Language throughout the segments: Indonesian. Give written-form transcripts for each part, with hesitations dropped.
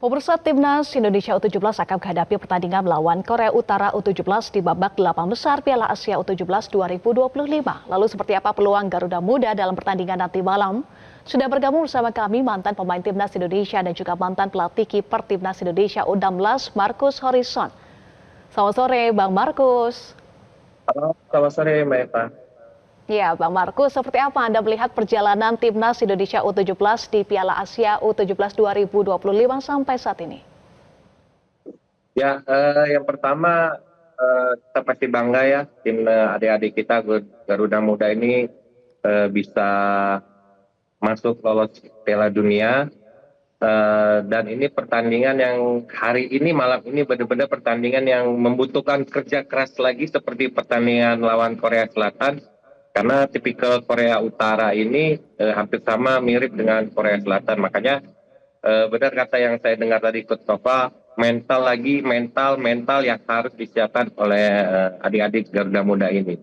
Pemirsa Timnas Indonesia U17 akan menghadapi pertandingan melawan Korea Utara U17 di babak 8 besar Piala Asia U17 2025. Lalu seperti apa peluang Garuda Muda dalam pertandingan nanti malam? Sudah bergabung bersama kami mantan pemain Timnas Indonesia dan juga mantan pelatih kiper Timnas Indonesia U16 Marcus Horizon. Selamat sore Bang Marcus. Halo, selamat sore Mbak Eva. Ya, Bang Marcus, seperti apa Anda melihat perjalanan Timnas Indonesia U17 di Piala Asia U17 2025 sampai saat ini? Ya, yang pertama kita pasti bangga ya tim adik-adik kita Garuda Muda ini bisa masuk lolos Piala Dunia. Dan ini pertandingan yang hari ini malam ini benar-benar pertandingan yang membutuhkan kerja keras lagi seperti pertandingan lawan Korea Selatan. Karena tipikal Korea Utara ini hampir sama mirip dengan Korea Selatan. Makanya benar kata yang saya dengar tadi Coach Nova, mental yang harus disiapkan oleh adik-adik Garuda Muda ini.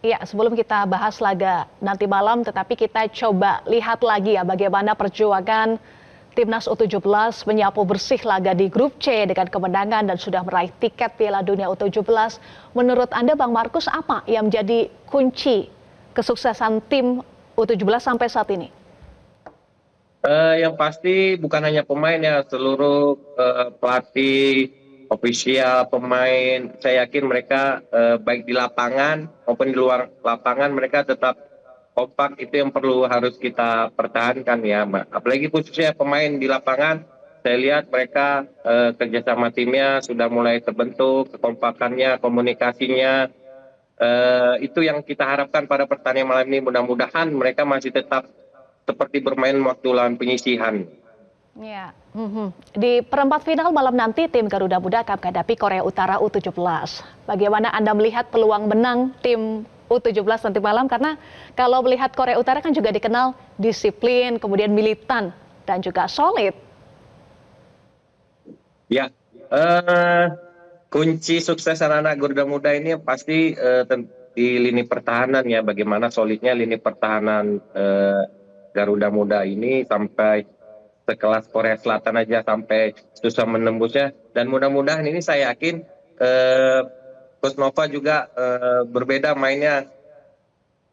Iya, sebelum kita bahas laga nanti malam, tetapi kita coba lihat lagi ya bagaimana perjuangan Timnas U17 menyapu bersih laga di grup C dengan kemenangan dan sudah meraih tiket Piala Dunia U17. Menurut Anda Bang Marcus, apa yang menjadi kunci kesuksesan tim U17 sampai saat ini? Yang pasti bukan hanya pemain ya, seluruh pelatih, ofisial, pemain, saya yakin mereka baik di lapangan maupun di luar lapangan mereka tetap kompak. Itu yang harus kita pertahankan ya Mbak. Apalagi khususnya pemain di lapangan, saya lihat mereka kerjasama timnya sudah mulai terbentuk, kekompakannya, komunikasinya. Itu yang kita harapkan pada pertandingan malam ini. Mudah-mudahan mereka masih tetap seperti bermain waktu lawan penyisihan. Ya, di perempat final malam nanti tim Garuda Muda akan menghadapi Korea Utara U17. Bagaimana Anda melihat peluang menang tim U17 nanti malam? Karena kalau melihat Korea Utara kan juga dikenal disiplin, kemudian militan, dan juga solid. Ya, kunci sukses anak-anak Garuda Muda ini pasti di lini pertahanan ya. Bagaimana solidnya lini pertahanan Garuda Muda ini sampai sekelas Korea Selatan aja sampai susah menembusnya. Dan mudah-mudahan ini saya yakin Coach Nova juga berbeda mainnya.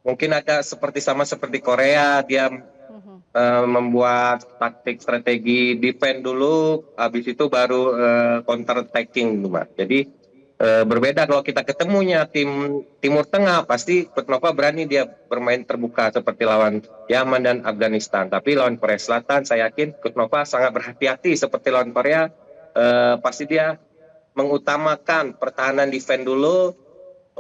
Mungkin agak sama seperti Korea, dia membuat taktik strategi defend dulu, habis itu baru counter attacking, Mbak. Jadi berbeda kalau kita ketemunya tim Timur Tengah, pasti Coach Nova berani dia bermain terbuka seperti lawan Yaman dan Afghanistan. Tapi lawan Korea Selatan, saya yakin Coach Nova sangat berhati-hati seperti lawan Korea. Pasti dia mengutamakan pertahanan defend dulu,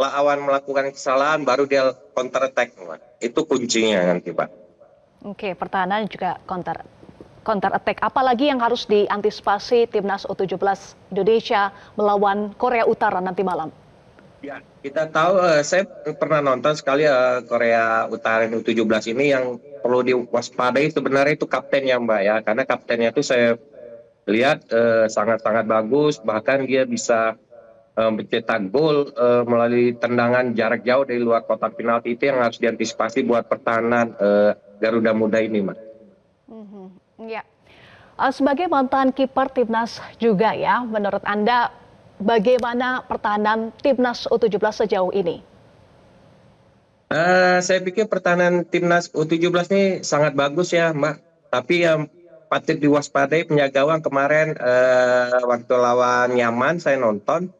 lawan melakukan kesalahan, baru dia counter attack. Itu kuncinya nanti, Pak. Oke, pertahanan juga counter attack. Apalagi yang harus diantisipasi Timnas U17 Indonesia melawan Korea Utara nanti malam? Ya, kita tahu, saya pernah nonton sekali Korea Utara U17 ini. Yang perlu diwaspadai sebenarnya itu kaptennya Mbak ya, karena kaptennya itu saya lihat sangat-sangat bagus, bahkan dia bisa mencetak gol melalui tendangan jarak jauh dari luar kotak penalti. Itu yang harus diantisipasi buat pertahanan Garuda Muda ini, Mbak. Ya. Sebagai mantan kiper Timnas juga ya, menurut Anda bagaimana pertahanan Timnas U17 sejauh ini? Saya pikir pertahanan Timnas U17 ini sangat bagus ya, Mbak. Tapi yang patut diwaspadai penjaga gawang kemarin waktu lawan Yaman saya nonton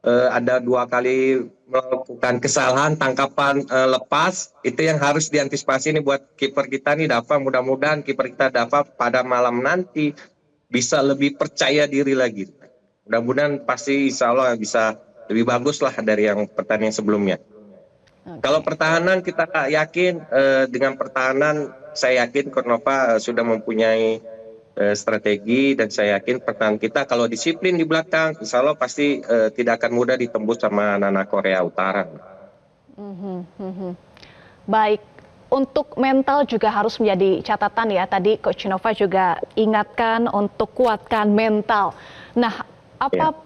ada 2 kali melakukan kesalahan tangkapan lepas. Itu yang harus diantisipasi nih buat kiper kita nih, Dava. Mudah-mudahan kiper kita Dava pada malam nanti bisa lebih percaya diri lagi. Mudah-mudahan pasti insya Allah bisa lebih bagus lah dari yang pertandingan sebelumnya. Kalau pertahanan kita yakin dengan pertahanan, saya yakin Coach Nova sudah mempunyai strategi, dan saya yakin pertahanan kita kalau disiplin di belakang, insya Allah pasti tidak akan mudah ditembus sama anak-anak Korea Utara. Baik, untuk mental juga harus menjadi catatan ya. Tadi Coach Nova juga ingatkan untuk kuatkan mental. Nah, apa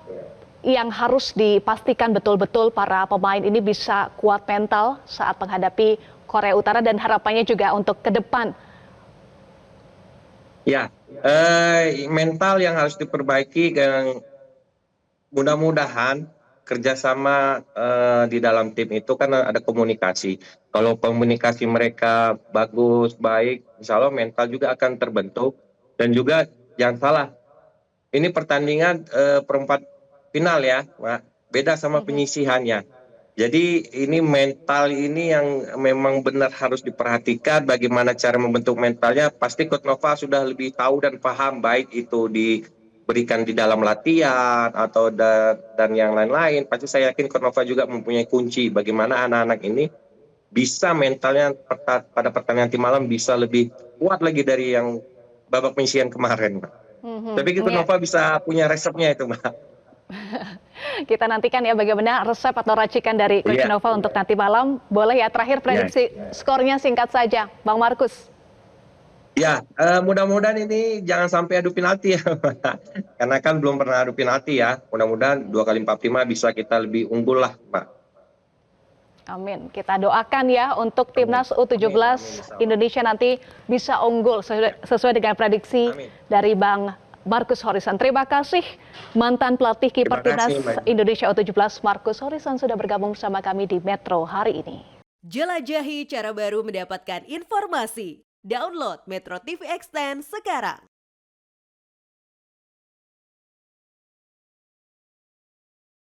yang harus dipastikan betul-betul para pemain ini bisa kuat mental saat menghadapi Korea Utara, dan harapannya juga untuk ke depan? Ya, mental yang harus diperbaiki dan mudah-mudahan kerjasama di dalam tim itu kan ada komunikasi. Kalau komunikasi mereka bagus, baik, insya Allah mental juga akan terbentuk. Dan juga jangan salah, ini pertandingan perempat final ya, Mbak. Beda sama Mhm. penyisihannya. Jadi ini mental ini yang memang benar harus diperhatikan bagaimana cara membentuk mentalnya. Pasti Coach Nova sudah lebih tahu dan paham baik itu diberikan di dalam latihan atau dan yang lain-lain. Pasti saya yakin Coach Nova juga mempunyai kunci bagaimana anak-anak ini bisa mentalnya pada pertandingan nanti malam bisa lebih kuat lagi dari yang babak penyisihan kemarin, Mbak. Tapi Coach Ya, Nova bisa punya resepnya itu, Mbak. kita nantikan ya bagaimana resep atau racikan dari Coach Iya, Nova untuk nanti malam. Boleh ya, terakhir iya. prediksi skornya singkat saja, Bang Markus. Ya, mudah-mudahan ini jangan sampai adu penalti ya, Mbak. Karena kan belum pernah adu penalti ya. Mudah-mudahan 2 kali 45 bisa kita lebih unggul lah, Mbak. Amin. Kita doakan ya untuk Amin. timnas U17 Amin, amin, insya Allah. Indonesia nanti bisa unggul sesuai dengan prediksi Amin. dari Bang Markus Horisan. Terima kasih mantan pelatih kiper Terima timnas kasih, Mbak. Indonesia U17 Markus Horisan sudah bergabung bersama kami di Metro hari ini. Jelajahi cara baru mendapatkan informasi. Download Metro TV Extend sekarang.